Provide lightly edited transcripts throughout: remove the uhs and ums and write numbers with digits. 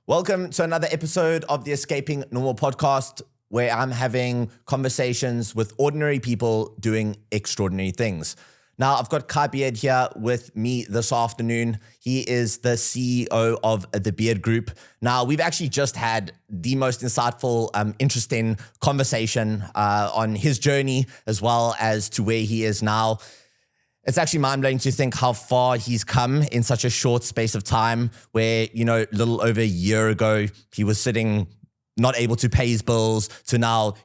Welcome to another episode of the Escaping Normal podcast, where I'm having conversations with ordinary people doing extraordinary things. Now, I've got Kai Beard here with me this afternoon. He is the CEO of the Beard Group. Now, we've actually just had the most insightful, interesting conversation on his journey as well as to where he is now. It's actually mind-blowing to think how far he's come in such a short space of time where, a little over a year ago, he was sitting not able to pay his bills to now,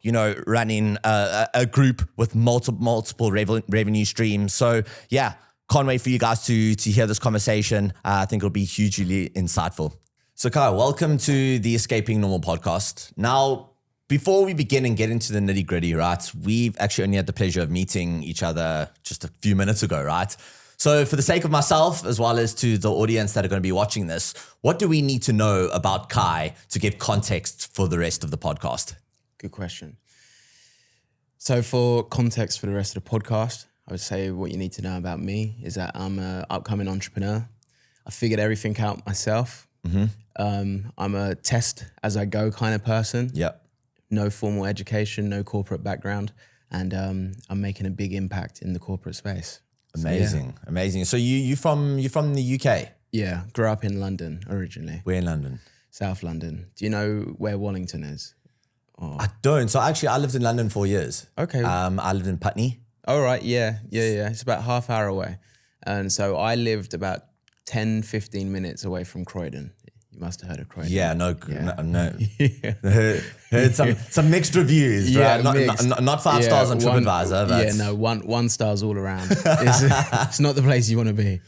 running a group with multiple revenue streams. So yeah, can't wait for you guys to hear this conversation. I think it'll be hugely insightful. So Kai, welcome to the Escaping Normal podcast. Now, before we begin and get into the nitty gritty, right, we've actually only had the pleasure of meeting each other just a few minutes ago, right? So for the sake of myself, as well as to the audience that are going to be watching this, what do we need to know about Kai to give context for the rest of the podcast? Good question. So for context for the rest of the podcast, I would say what you need to know about me is that I'm an upcoming entrepreneur. I figured everything out myself. I'm a test as I go kind of person. Yep. No formal education, no corporate background, and I'm making a big impact in the corporate space. Amazing, amazing. So you're from the UK? Yeah, grew up in London originally. Where in London? South London. Do you know where Wallington is? I don't. So actually, I lived in London for years. Okay. I lived in Putney. Oh, right. Yeah. It's about half hour away. And so I lived about 10, 15 minutes away from Croydon. You must have heard of Croydon. Yeah, no. Yeah. Heard some mixed reviews, Yeah, right? mixed. Not 5 stars on TripAdvisor. One star's all around. It's not the place you want to be.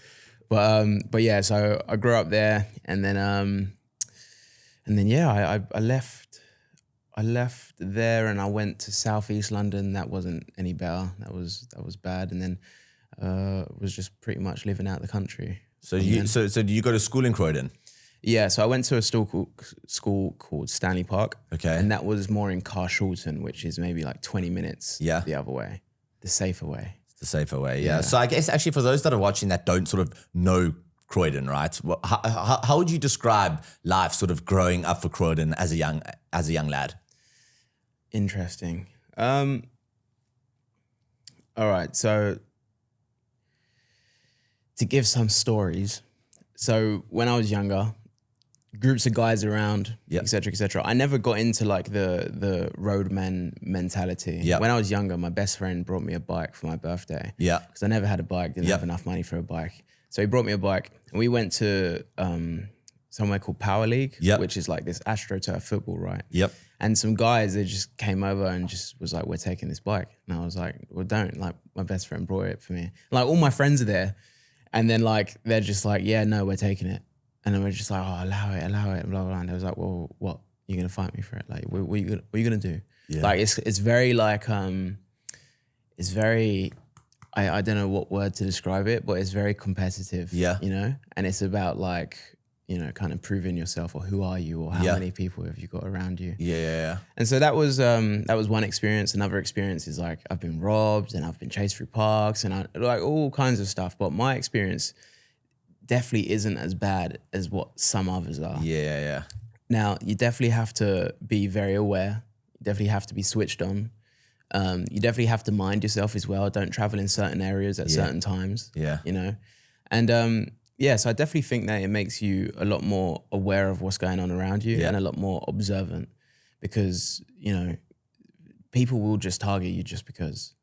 But yeah, so I grew up there, and then I left there and I went to Southeast London. That wasn't any better. That was bad. And then was just pretty much living out the country. So do you go to school in Croydon? Yeah, so I went to a school called Stanley Park. Okay. And that was more in Carshalton, which is maybe like 20 minutes the other way, the safer way. It's the safer way, yeah. So I guess actually for those that are watching that don't sort of know Croydon, right? How would you describe life sort of growing up for Croydon as a young lad? Interesting. All right, so to give some stories. So when I was younger, groups of guys around, et cetera. I never got into like the roadman mentality. Yep. When I was younger, my best friend brought me a bike for my birthday. Yeah. Because I never had a bike, didn't have enough money for a bike. So he brought me a bike and we went to somewhere called Power League, which is like this AstroTurf football, right? Yep. And some guys, they just came over and just was like, we're taking this bike. And I was like, well, don't. Like my best friend brought it for me. Like all my friends are there. And then like, they're just like, yeah, no, we're taking it. And then we're just like, oh, allow it, blah, blah. And I was like, well, what? You're going to fight me for it? Like, what are you going to do? Yeah. Like, it's very like, it's very, I don't know what word to describe it, but it's very competitive, And it's about like, kind of proving yourself, or who are you, or how many people have you got around you? Yeah. And so that was one experience. Another experience is like, I've been robbed and I've been chased through parks and like all kinds of stuff. But my experience definitely isn't as bad as what some others are. Yeah. Now, you definitely have to be very aware. You definitely have to be switched on. You definitely have to mind yourself as well. Don't travel in certain areas at certain times. Yeah. And so I definitely think that it makes you a lot more aware of what's going on around you and a lot more observant, because, people will just target you just because.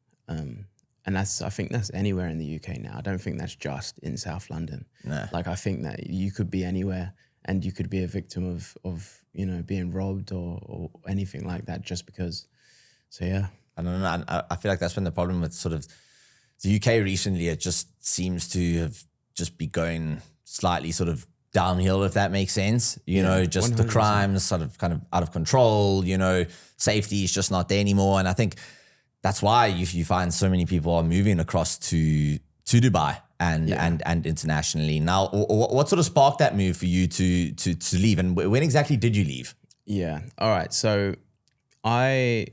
And I think that's anywhere in the UK now. I don't think that's just in South London. Nah. Like I think that you could be anywhere and you could be a victim of being robbed or anything like that just because. So yeah. I don't know. I feel like that's been the problem with sort of the UK recently. It just seems to have just be going slightly sort of downhill, if that makes sense. Just 100%. The crime is sort of kind of out of control. Safety is just not there anymore. And I think that's why you find so many people are moving across to Dubai and internationally. Now, what sort of sparked that move for you to leave, and when exactly did you leave? Yeah. All right. So I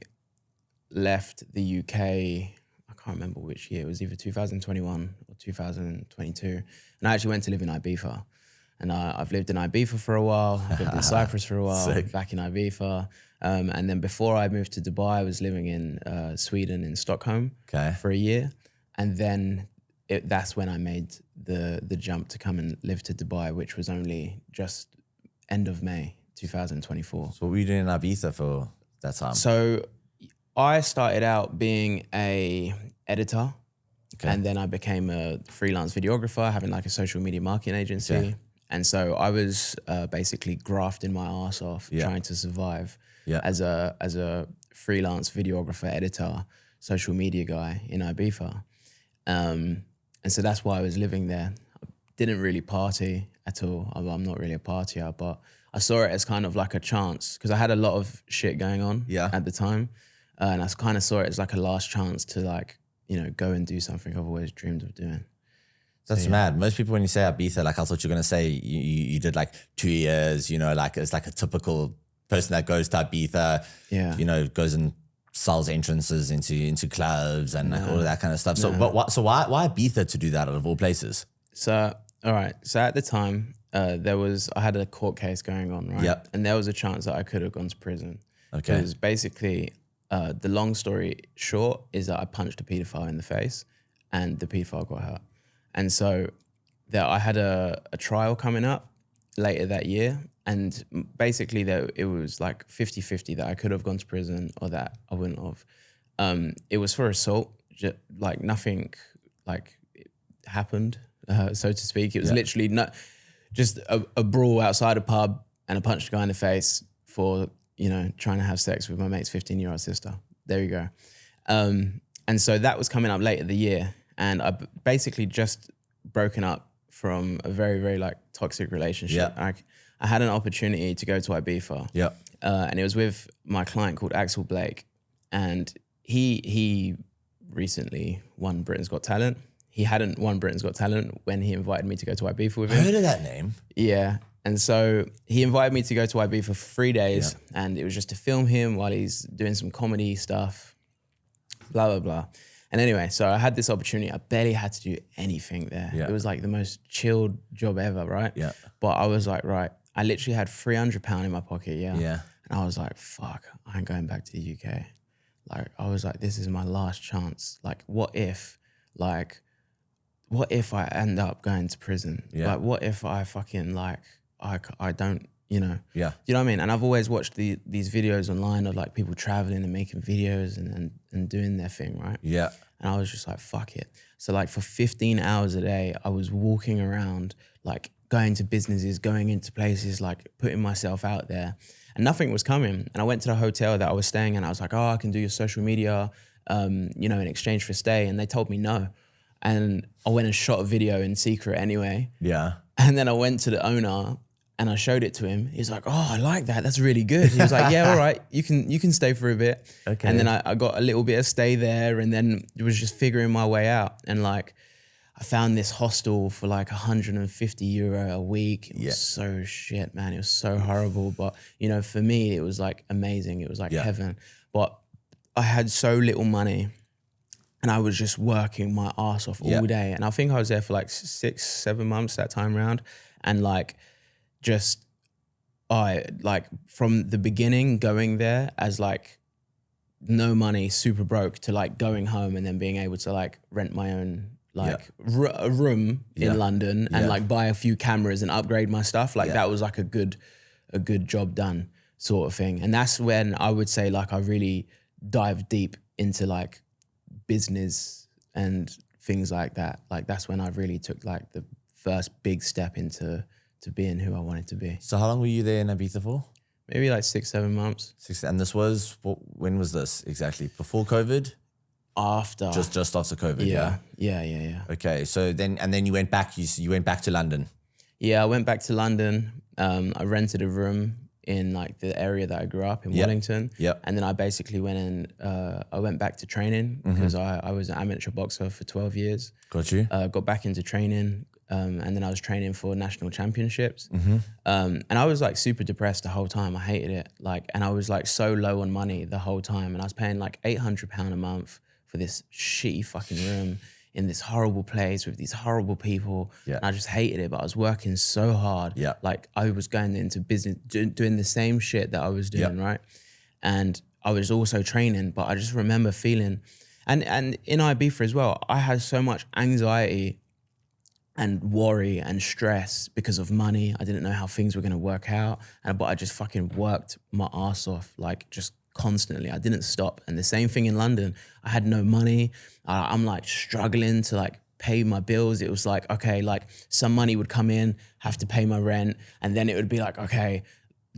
left the UK, I can't remember which year. It was either 2021 or 2022. And I actually went to live in Ibiza. And I've lived in Ibiza for a while. I've lived in Cyprus for a while. Sick. Back in Ibiza. And then before I moved to Dubai, I was living in Sweden, in Stockholm for a year. And then that's when I made the jump to come and live to Dubai, which was only just end of May 2024. So what were you doing in Ibiza for that time? So I started out being a editor, and then I became a freelance videographer, having like a social media marketing agency. Okay. And so I was basically grafting my ass off, trying to survive as a freelance videographer, editor, social media guy in Ibiza. And so that's why I was living there. I didn't really party at all. I'm not really a partier, but I saw it as kind of like a chance because I had a lot of shit going on at the time. And I kind of saw it as like a last chance to like, you know, go and do something I've always dreamed of doing. That's mad. Most people, when you say Ibiza, like I thought you were going to say you did like 2 years, you know, like it's like a typical person that goes to Ibiza, you know, goes and sells entrances into clubs and like all of that kind of stuff. So, but why Ibiza to do that out of all places? So, all right. So at the time, I had a court case going on, right? Yep. And there was a chance that I could have gone to prison. Okay. Because basically, the long story short is that I punched a paedophile in the face and the paedophile got hurt. And so I had a trial coming up later that year. And basically it was like 50-50 that I could have gone to prison or that I wouldn't have. It was for assault, like nothing like happened, so to speak. It was literally just a brawl outside a pub and I punched a guy in the face for, you know, trying to have sex with my mate's 15-year-old sister. There you go. And so that was coming up later the year. And I basically just broken up from a very, very like toxic relationship. Yeah. I had an opportunity to go to Ibiza. Yeah. And it was with my client called Axel Blake. And he recently won Britain's Got Talent. He hadn't won Britain's Got Talent when he invited me to go to Ibiza with him. I heard of that name. Yeah. And so he invited me to go to Ibiza for 3 days and it was just to film him while he's doing some comedy stuff, blah, blah, blah. And anyway, so I had this opportunity. I barely had to do anything there. Yeah. It was like the most chilled job ever, right? Yeah. But I was like, right, I literally had £300 in my pocket, Yeah. And I was like, fuck, I ain't going back to the UK. Like, I was like, this is my last chance. Like, what if I end up going to prison? Yeah. Like, what if I fucking like, I don't, you know? Yeah. You know what I mean? And I've always watched these videos online of like people traveling and making videos and doing their thing, right? Yeah. And I was just like, fuck it. So like for 15 hours a day, I was walking around, like going to businesses, going into places, like putting myself out there and nothing was coming. And I went to the hotel that I was staying in. I was like, oh, I can do your social media, you know, in exchange for stay. And they told me no. And I went and shot a video in secret anyway. Yeah. And then I went to the owner and I showed it to him. He's like, oh, I like that. That's really good. He was like, yeah, all right. You can stay for a bit. Okay. And then I got a little bit of stay there and then it was just figuring my way out. And like, I found this hostel for like €150 a week. It was so shit, man. It was so horrible. But, you know, for me, it was like amazing. It was like heaven. But I had so little money and I was just working my ass off all day. And I think I was there for like 6-7 months that time round. And like, just I like from the beginning going there as like no money, super broke to like going home and then being able to like rent my own like a room in London and like buy a few cameras and upgrade my stuff. Like that was like a good job done sort of thing. And that's when I would say like I really dived deep into like business and things like that. Like that's when I really took like the first big step into being who I wanted to be. So how long were you there in Ibiza for? Maybe like 6-7 months. And this was, when was this exactly? Before COVID? After. Just after COVID, Yeah. Okay, so then you went back, you went back to London. Yeah, I went back to London. I rented a room in like the area that I grew up in, Wellington. Yep. And then I basically went and I went back to training because I was an amateur boxer for 12 years. Got you. Got back into training. And then I was training for national championships. And I was like super depressed the whole time. I hated it. Like, and I was like so low on money the whole time. And I was paying like £800 a month for this shitty fucking room in this horrible place with these horrible people. Yeah. And I just hated it, but I was working so hard. Yeah. Like I was going into business, doing the same shit that I was doing, right? And I was also training, but I just remember feeling, and in Ibiza as well, I had so much anxiety and worry and stress because of money. I didn't know how things were gonna work out, but I just fucking worked my ass off, like just constantly. I didn't stop. And the same thing in London. I had no money. I'm like struggling to like pay my bills. It was like, okay, like some money would come in, have to pay my rent, and then it would be like, okay,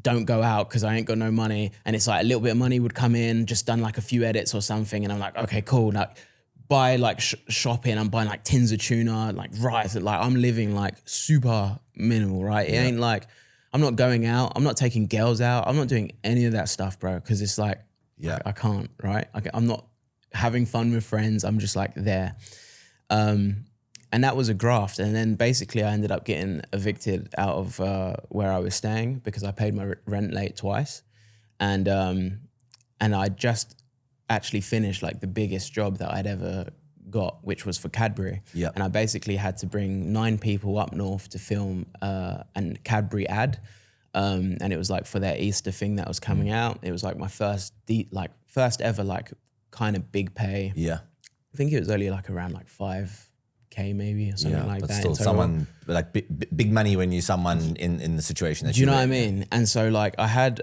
don't go out because I ain't got no money. And it's like a little bit of money would come in, just done like a few edits or something, and I'm like, okay, cool. Like buy like shopping, I'm buying like tins of tuna, like rice, like I'm living like super minimal, right? It ain't like, I'm not going out, I'm not taking girls out, I'm not doing any of that stuff, bro, because it's like, I can't, right? I'm not having fun with friends, I'm just like there. And that was a graft. And then basically I ended up getting evicted out of where I was staying because I paid my rent late twice. And I just actually finished like the biggest job that I'd ever got, which was for Cadbury. Yeah. And I basically had to bring 9 people up north to film an Cadbury ad. And it was like for their Easter thing that was coming out. It was like my first ever like kind of big pay. Yeah. I think it was only like around like 5K maybe or something like but that. still someone like big money when you're someone in the situation that Do you know what I mean? And so like I had,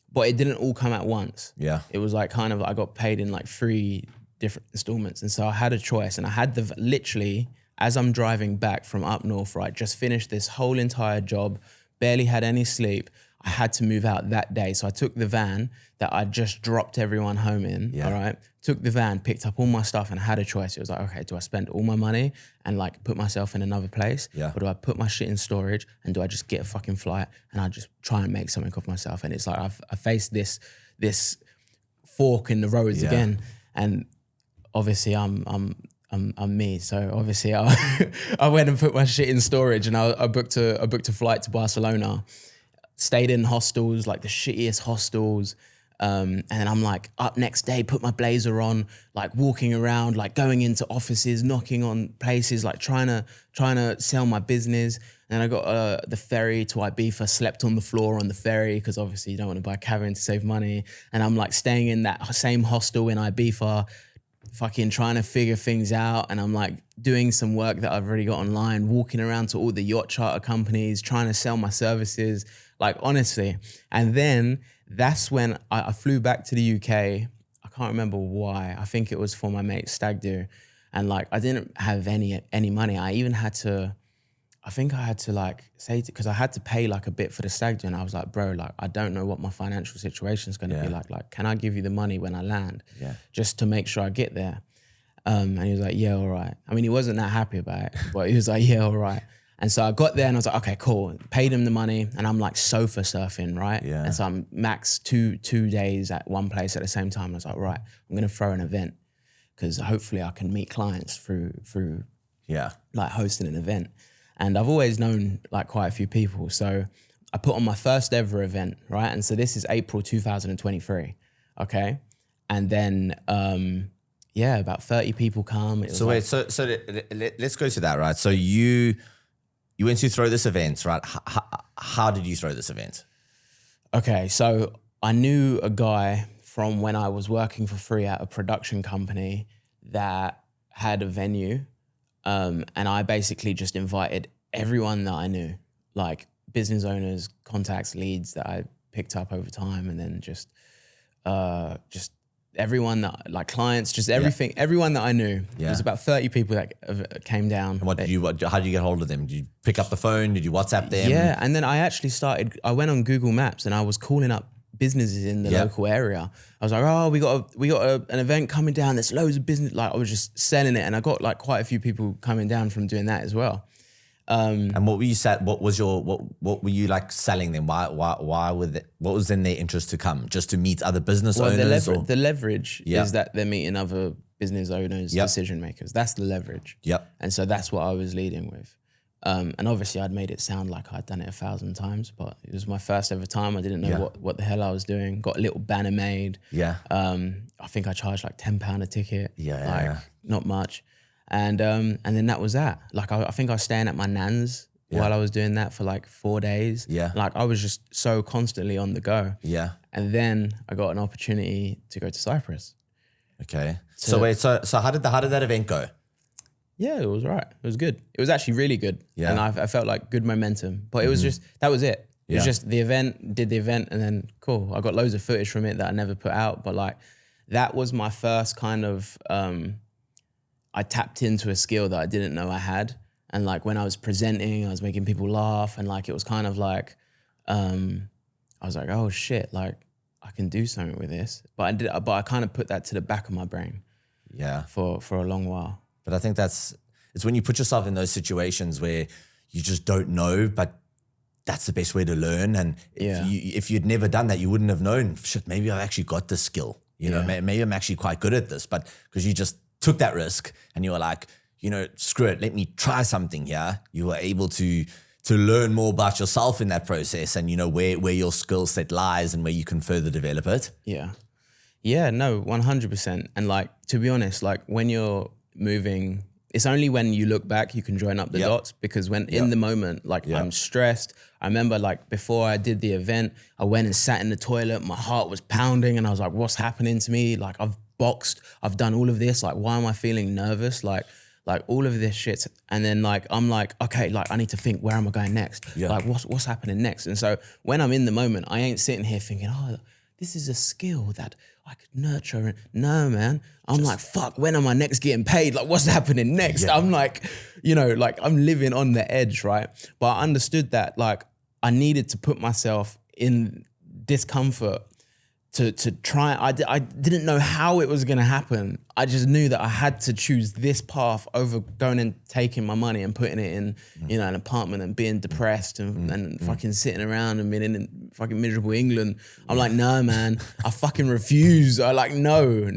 but it didn't all come at once. Yeah. It was like kind of, I got paid in like 3 different installments. And so I had a choice, and I had literally, as I'm driving back from up north, right, just finished this whole entire job, barely had any sleep. I had to move out that day. So I took the van that I just dropped everyone home in, all right? Took the van, picked up all my stuff, and I had a choice. It was like, okay, do I spend all my money and like put myself in another place? Yeah. Or do I put my shit in storage, and do I just get a fucking flight and I just try and make something of myself? And it's like, I faced this fork in the roads again. And obviously I'm me. So obviously I went and put my shit in storage, and I booked a flight to Barcelona, stayed in hostels, like the shittiest hostels. And then I'm like up next day, put my blazer on, like walking around, like going into offices, knocking on places, like trying to sell my business. And I got the ferry to Ibiza, slept on the floor on the ferry because obviously you don't want to buy a cabin to save money. And I'm like staying in that same hostel in Ibiza, fucking trying to figure things out. And I'm like doing some work that I've already got online, walking around to all the yacht charter companies, trying to sell my services, like honestly. And then that's when I flew back to the UK. I can't remember why. I think it was for my mate's stag do. And like, I didn't have any money. I even had to, I think I had to like say, because I had to pay like a bit for the stag do. And I was like, bro, like, I don't know what my financial situation is going to be like. Like, can I give you the money when I land? Yeah. Just to make sure I get there. And he was like, yeah, all right. I mean, he wasn't that happy about it, but he was like, yeah, all right. And so I got there and I was like, okay, cool. Paid him the money, and I'm like sofa surfing, right? Yeah. And so I'm max two days at one place at the same time. I was like, right, I'm gonna throw an event because hopefully I can meet clients through like hosting an event. And I've always known like quite a few people. So I put on my first ever event, right? And so this is April 2023, okay? And then, about 30 people come. So let's go to that, right? So you went to throw this event, right? How did you throw this event? Okay, so I knew a guy from when I was working for free at a production company that had a venue, and I basically just invited everyone that I knew, like business owners, contacts, leads that I picked up over time, and then just everyone that, like clients, just everything, everyone that I knew. Yeah. There was about 30 people that came down. And how did you get hold of them? Did you pick up the phone? Did you WhatsApp them? Yeah, and then I went on Google Maps and I was calling up businesses in the local area. I was like, oh, we got an event coming down. There's loads of business. Like I was just selling it, and I got like quite a few people coming down from doing that as well. And what were you what were you like selling them? Why what was in their interest to come? Just to meet other business owners? The leverage is that they're meeting other business owners, decision makers. That's the leverage. Yep. And so that's what I was leading with. And obviously I'd made it sound like I'd done it 1,000 times, but it was my first ever time. I didn't know what the hell I was doing. Got a little banner made. Yeah. I think I charged like £10 a ticket. Not much. And then that was that. Like I think I was staying at my nan's while I was doing that for like 4 days. Yeah. Like I was just so constantly on the go. Yeah. And then I got an opportunity to go to Cyprus. Okay. So wait, so how did that event go? Yeah, it was right. It was good. It was actually really good. Yeah. And I felt like good momentum. But it was just, that was it. It was just the event, did the event, and then cool. I got loads of footage from it that I never put out. But like, that was my first kind of, I tapped into a skill that I didn't know I had. And like when I was presenting, I was making people laugh. And like, it was kind of like, I was like, oh shit, like I can do something with this. But I kind of put that to the back of my brain. Yeah. For a long while. But I think it's when you put yourself in those situations where you just don't know, but that's the best way to learn. And if you'd never done that, you wouldn't have known, shit, maybe I've actually got this skill. You know, maybe I'm actually quite good at this, but because you just took that risk and you were like, you know, screw it, let me try something here. You were able to learn more about yourself in that process and, you know, where your skill set lies and where you can further develop it. Yeah. Yeah, no, 100%. And like, to be honest, like when you're moving, it's only when you look back you can join up the dots, because when in the moment, like I'm stressed. I remember like before I did the event, I went and sat in the toilet, my heart was pounding and I was like, what's happening to me? Like I've boxed, I've done all of this. Like, why am I feeling nervous? Like all of this shit. And then like, I'm like, okay, like I need to think, where am I going next? Yeah. Like what's happening next? And so when I'm in the moment, I ain't sitting here thinking, oh, this is a skill that I could nurture. No, man. I'm like, fuck, when am I next getting paid? Like, what's happening next? Yeah. I'm like, you know, like I'm living on the edge, right? But I understood that like I needed to put myself in discomfort to try. I didn't know how it was going to happen. I just knew that I had to choose this path over going and taking my money and putting it in, you know, an apartment and being depressed and fucking sitting around and being in fucking miserable England. I'm like, no, man, I fucking refuse. I like, no.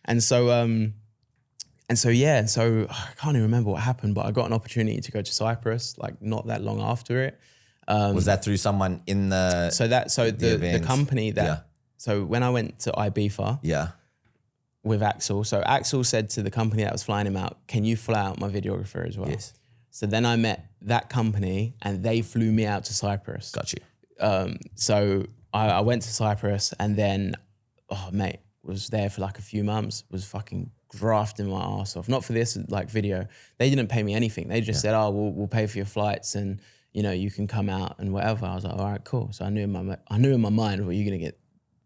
And so I can't even remember what happened, but I got an opportunity to go to Cyprus, like not that long after it. Was that through someone in the the company that so when I went to Ibiza with Axel, so Axel said to the company that was flying him out, can you fly out my videographer as well? Yes. So then I met that company and they flew me out to Cyprus. Got you. So I went to Cyprus and then, oh mate, was there for like a few months, was fucking grafting my ass off. Not for this like video. They didn't pay me anything. They just said, oh, we'll pay for your flights and you know, you can come out and whatever. I was like, all right, cool. So I knew in my mind, well, you're gonna get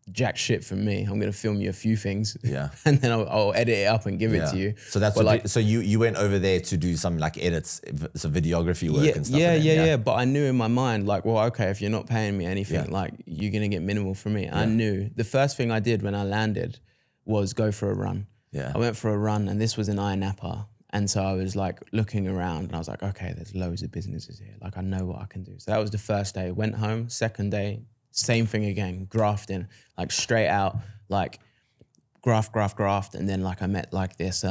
jack shit from me. I'm gonna film you a few things, and then I'll edit it up and give it to you. So that's so you went over there to do some like edits, some videography work and stuff. Yeah. But I knew in my mind, like, well, okay, if you're not paying me anything, like you're gonna get minimal from me. I knew the first thing I did when I landed was go for a run. I went for a run, and this was in Ayia Napa. And so I was like looking around and I was like, okay, there's loads of businesses here. Like I know what I can do. So that was the first day. Went home, second day, same thing again, grafting, like straight out, like graft. And then like I met like this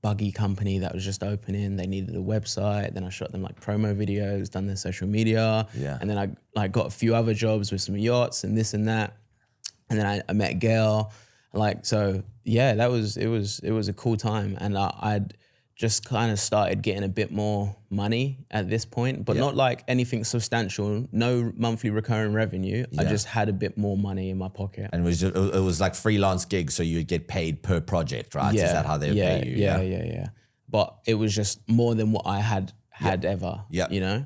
buggy company that was just opening. They needed a website. Then I shot them like promo videos, done their social media. And then I like got a few other jobs with some yachts and this and that. And then I met Gail. Like, so yeah, it was a cool time. And I'd just kind of started getting a bit more money at this point, but not like anything substantial, no monthly recurring revenue. I just had a bit more money in my pocket. And it was like freelance gigs, so you would get paid per project, right? Is that how they pay you? Yeah. But it was just more than what I had ever, you know?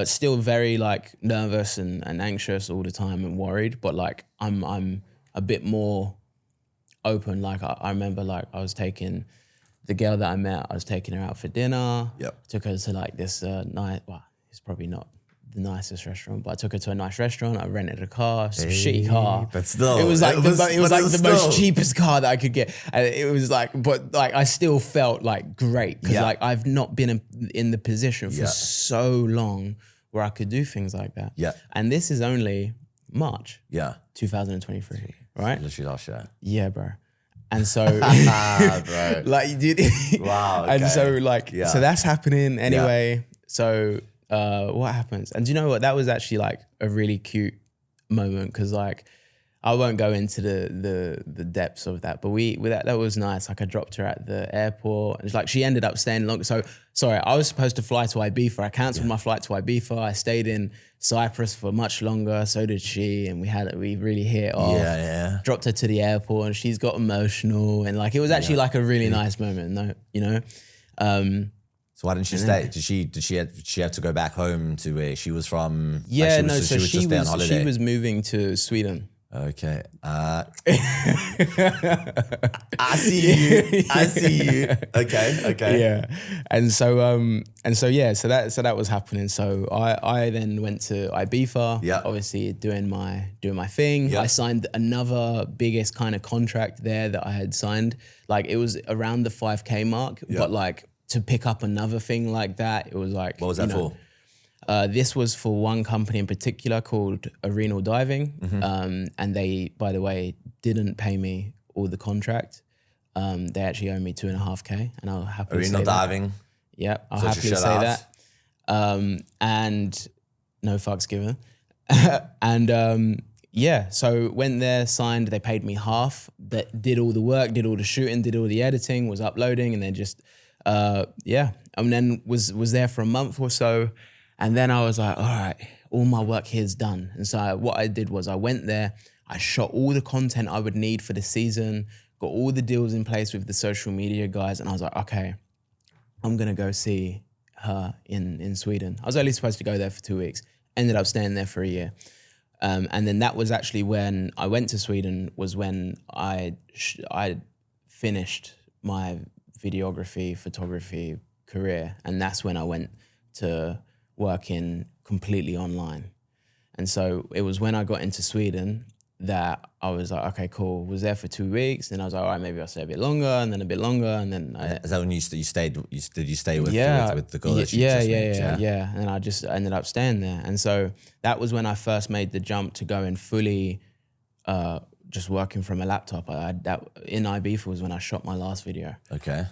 Still very like nervous and anxious all the time and worried, but like I'm a bit more open. Like I remember like I was taking the girl that I met, I was taking her out for dinner. Took her to like this night. Well, it's probably not the nicest restaurant, but I took her to a nice restaurant. I rented a car, some shitty car. But still, it was like the most cheapest car that I could get. And it was like, but like I still felt like great because like I've not been in the position for so long where I could do things like that. And this is only March 2023, right? Literally last year. Yeah, bro. And so, bro. like, dude. Wow. Okay. And so, like, so that's happening anyway. So, what happens? And do you know what? That was actually like a really cute moment because, like, I won't go into the depths of that, but that was nice. Like I dropped her at the airport. It's like she ended up staying longer. So sorry, I was supposed to fly to Ibiza. I cancelled my flight to Ibiza. I stayed in Cyprus for much longer. So did she, and we really hit it off. Yeah. Dropped her to the airport, and she's got emotional, and like it was actually like a really nice moment. No, you know. So why didn't she stay? Did she have to go back home to where she was from? Yeah, like she was just there on holiday. She was moving to Sweden. Okay. I see you. Okay. Yeah. And so that was happening. So I then went to Ibiza, obviously doing my thing. Yeah. I signed another biggest kind of contract there that I had signed. Like it was around the 5K mark, but like to pick up another thing like that, it was like, what was that for? This was for one company in particular called Arenal Diving. And they, by the way, didn't pay me all the contract. They actually owe me 2.5K, and I'll happily say Arenal Diving. Yeah, I'll happily say that. And no fucks given. And so went there, signed, they paid me half, that did all the work, did all the shooting, did all the editing, was uploading, and then just, and then was there for a month or so. And then I was like, all right, all my work here is done. And so what I did was I went there, I shot all the content I would need for the season, got all the deals in place with the social media guys. And I was like, okay, I'm going to go see her in Sweden. I was only supposed to go there for 2 weeks, ended up staying there for a year. And then that was actually when I went to Sweden, was when I finished my videography, photography career. And that's when I went to working completely online. And so it was when I got into Sweden that I was like, okay, cool. Was there for 2 weeks, and I was like, all right, maybe I'll stay a bit longer, and then a bit longer, and then is that when you stayed? Did you stay with the girl that you just met? Yeah. And I just ended up staying there, and so that was when I first made the jump to going fully, just working from a laptop. That in Ibiza was when I shot my last video. Okay.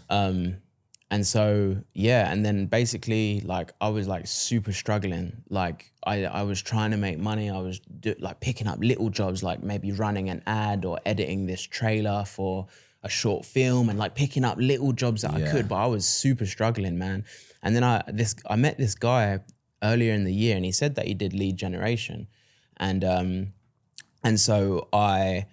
And so, and then basically like I was like super struggling. Like I was trying to make money. I was like picking up little jobs, like maybe running an ad or editing this trailer for a short film, and like picking up little jobs that I could, but I was super struggling, man. And then I met this guy earlier in the year, and he said that he did lead generation. And so I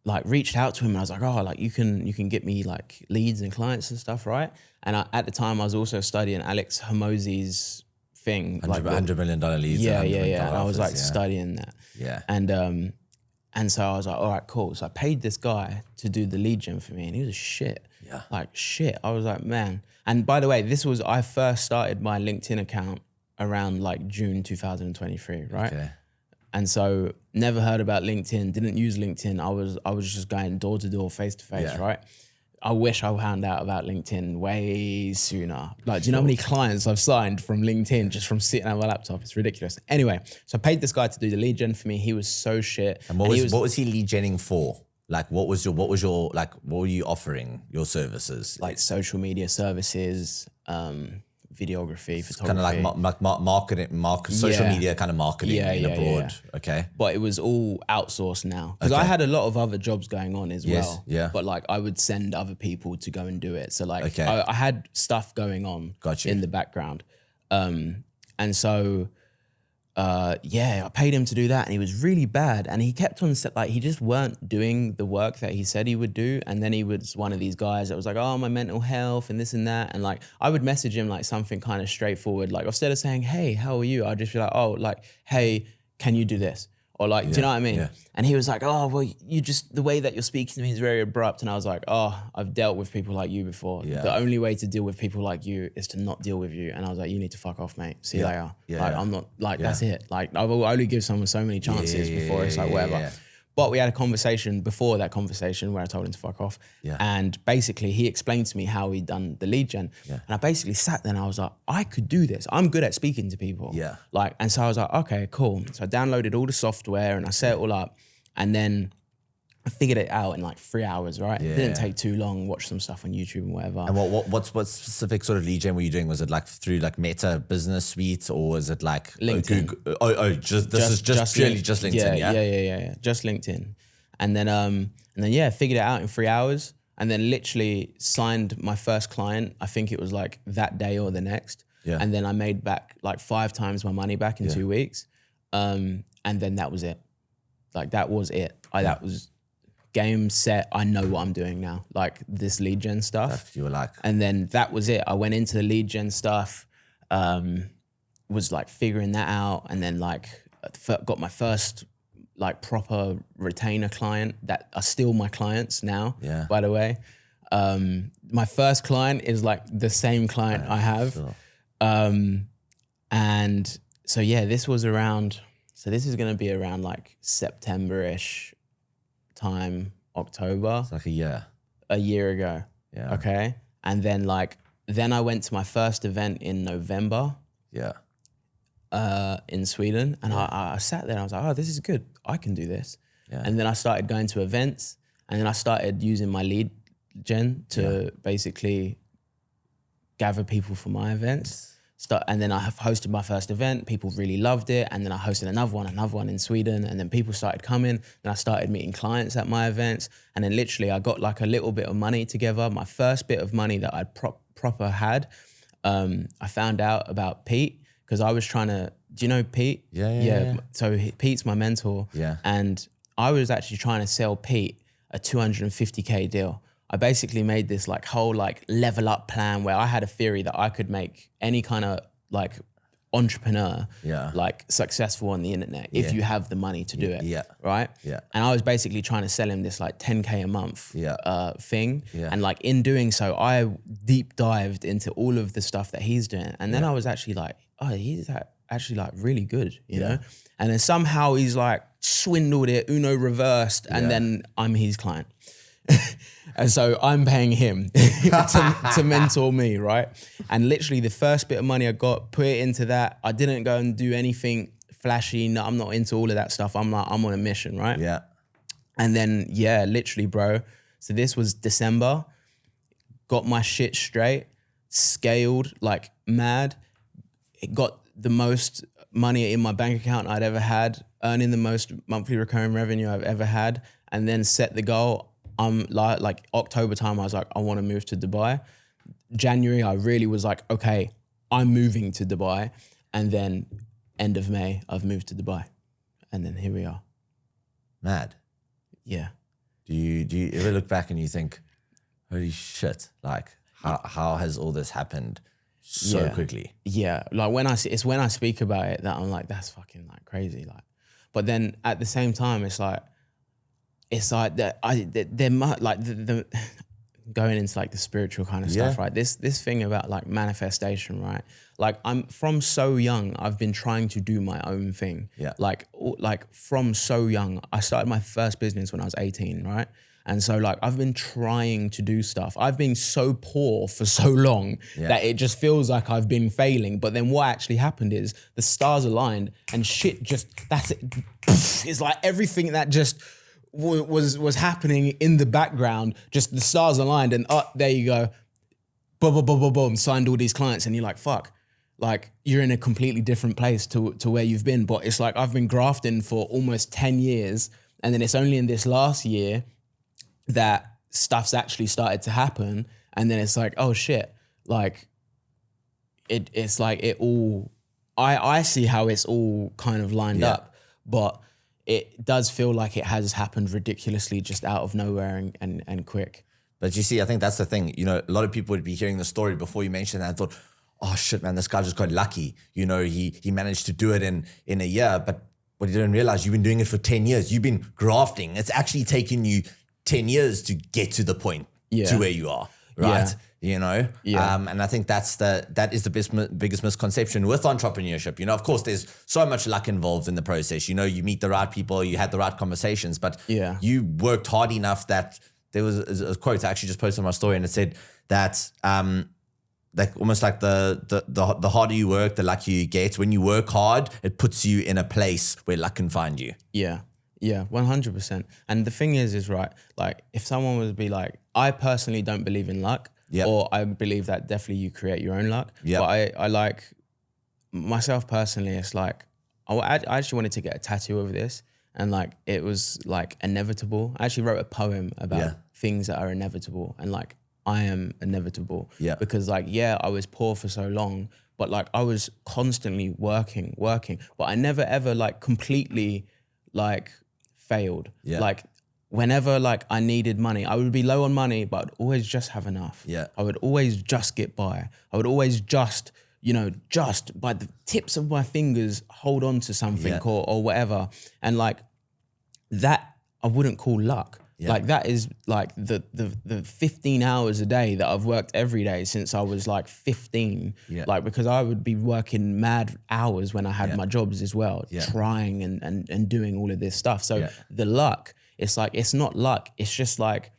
like reached out to him, and I was like, oh, like you can get me like leads and clients and stuff, right? And at the time I was also studying Alex Hormozi's thing, $100 million leads. Yeah. And I was like studying that. Yeah. And so I was like, all right, cool. So I paid this guy to do the lead gen for me, and he was shit. Yeah. Like shit. I was like, man. And by the way, I first started my LinkedIn account around like June 2023, right? Okay. And so never heard about LinkedIn, didn't use LinkedIn. I was just going door to door, face to face, right? I wish I found out about LinkedIn way sooner. Like, do you know how many clients I've signed from LinkedIn just from sitting on my laptop? It's ridiculous. Anyway, so I paid this guy to do the lead gen for me. He was so shit. And what was he lead genning for? Like, what were you offering your services? Like social media services, videography, photography. Kind of like marketing, social media kind of marketing abroad. Yeah. Okay. But it was all outsourced now. Because I had a lot of other jobs going on as well. Yeah. But like I would send other people to go and do it. So like I had stuff going on in the background. And so I paid him to do that, and he was really bad, and he kept on like he just weren't doing the work that he said he would do. And then he was one of these guys that was like, oh, my mental health and this and that, and like I would message him like something kind of straightforward, like instead of saying, hey, how are you, I'd just be like, oh, like, hey, can you do this? Or like, do you know what I mean? Yeah. And he was like, oh, well, you just, the way that you're speaking to me is very abrupt. And I was like, oh, I've dealt with people like you before. Yeah. The only way to deal with people like you is to not deal with you. And I was like, you need to fuck off, mate. See you later. Yeah. Like, I'm not, like, that's it. Like, I will only give someone so many chances before it's like, whatever. Yeah. But we had a conversation before that conversation where I told him to fuck off. Yeah. And basically he explained to me how he'd done the lead gen. Yeah. And I basically sat there and I was like, I could do this. I'm good at speaking to people. Yeah. Like, and so I was like, okay, cool. So I downloaded all the software and I set it all up. And then I figured it out in like 3 hours, right? Yeah. It didn't take too long, watch some stuff on YouTube and whatever. And what specific sort of lead gen were you doing? Was it like through like Meta Business Suite, or was it like LinkedIn? Just purely just LinkedIn, Yeah. Just LinkedIn. And then yeah, figured it out in 3 hours, and then literally signed my first client. I think it was like that day or the next. Yeah. And then I made back like 5 times my money back in 2 weeks. And then that was it. Like that was it. That was game set. I know what I'm doing now. Like this lead gen stuff. You were like, and then that was it. I went into the lead gen stuff, was like figuring that out, and then like got my first like proper retainer client that are still my clients now. Yeah. By the way, my first client is like the same client I have, sure. and so yeah, this was around. So this is gonna be around like September-ish time, October. It's like a year ago. Yeah. Okay. And then then I went to my first event in November. Yeah. In Sweden, and I sat there and I was like, oh, this is good. I can do this. Yeah. And then I started going to events, and then I started using my lead gen to basically gather people for my events. And then I have hosted my first event. People really loved it. And then I hosted another one in Sweden. And then people started coming. And I started meeting clients at my events. And then literally I got like a little bit of money together. My first bit of money that I'd proper had. I found out about Pete because I was trying to, do you know Pete? Yeah. So Pete's my mentor. Yeah. And I was actually trying to sell Pete a 250K deal. I basically made this like whole like level up plan where I had a theory that I could make any kind of like entrepreneur like successful on the internet if you have the money to do it. Yeah. Right? Yeah. And I was basically trying to sell him this like 10K a month thing. Yeah. And like in doing so, I deep dived into all of the stuff that he's doing. And then I was actually like, oh, he's actually like really good, you know? And then somehow he's like swindled it, Uno reversed, and then I'm his client. And so I'm paying him to mentor me, right? And literally the first bit of money I got, put it into that. I didn't go and do anything flashy. No, I'm not into all of that stuff. I'm on a mission, right? Yeah. And then, yeah, literally, bro. So this was December. Got my shit straight, scaled like mad. It got the most money in my bank account I'd ever had, earning the most monthly recurring revenue I've ever had, and then set the goal. Like October time, I was like, I want to move to Dubai. January, I really was like, okay, I'm moving to Dubai. And then end of May, I've moved to Dubai. And then here we are. Mad. Yeah. Do you ever look back and you think, holy shit, like how has all this happened so quickly? Yeah. Like it's when I speak about it that I'm like, that's fucking like crazy. Like, but then at the same time, it's like that there might like the going into like the spiritual kind of stuff, right? This thing about like manifestation, right? Like I'm from so young, I've been trying to do my own thing. Yeah. Like from so young, I started my first business when I was 18, right? And so like I've been trying to do stuff. I've been so poor for so long that it just feels like I've been failing. But then what actually happened is the stars aligned and shit just, that's it. It's like everything that just was happening in the background, just the stars aligned and there you go. Boom, boom, boom, boom, boom, signed all these clients and you're like, fuck. Like you're in a completely different place to where you've been. But it's like I've been grafting for almost 10 years. And then it's only in this last year that stuff's actually started to happen. And then it's like, oh shit. Like it's like it all, I see how it's all kind of lined up, but it does feel like it has happened ridiculously just out of nowhere and quick. But you see, I think that's the thing. You know, a lot of people would be hearing the story before you mentioned that and thought, oh shit, man, this guy just got lucky. You know, he managed to do it in a year. But what you didn't realize, you've been doing it for 10 years. You've been grafting. It's actually taken you 10 years to get to the point to where you are, right? Yeah. You know? And I think that is the biggest misconception with entrepreneurship. You know, of course, there's so much luck involved in the process. You know, you meet the right people, you had the right conversations, but you worked hard enough that there was a quote I actually just posted on my story and it said that like almost like the harder you work, the luckier you get. When you work hard, it puts you in a place where luck can find you. Yeah. Yeah, 100%. And the thing is right, like if someone would be like, I personally don't believe in luck, Yep. or I believe that definitely you create your own luck. Yep. But I like, myself personally, it's like, I actually wanted to get a tattoo of this, and like it was like inevitable. I actually wrote a poem about things that are inevitable, and like I am inevitable. Yeah. Because like, yeah, I was poor for so long, but like I was constantly working, but I never ever like completely like failed. Yeah. Like whenever like I needed money, I would be low on money, but I'd always just have enough. Yeah. I would always just get by. I would always just, you know, just by the tips of my fingers, hold on to something or whatever. And like that, I wouldn't call luck. Yeah. Like that is like the 15 hours a day that I've worked every day since I was like 15. Yeah. Like because I would be working mad hours when I had my jobs as well, trying and doing all of this stuff. So the luck, it's like, it's not luck. It's just like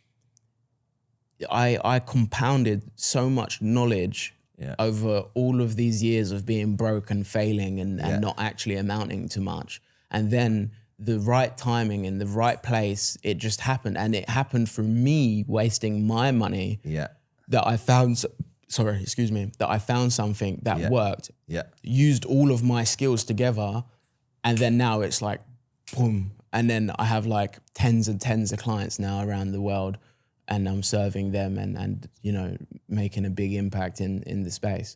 I compounded so much knowledge over all of these years of being broke and failing and not actually amounting to much. And then the right timing in the right place, it just happened. And it happened for me wasting my money that I found, that I found something that worked, used all of my skills together. And then now it's like, boom. And then I have like tens and tens of clients now around the world, and I'm serving them and you know, making a big impact in the space.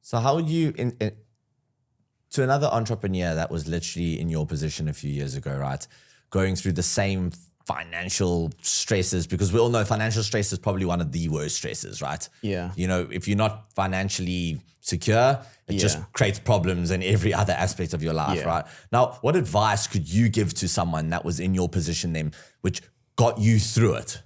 So how would you, to another entrepreneur that was literally in your position a few years ago, right? Going through the same financial stresses, because we all know financial stress is probably one of the worst stresses, right? Yeah. You know, if you're not financially secure, it just creates problems in every other aspect of your life, right? Now, what advice could you give to someone that was in your position then, which got you through it?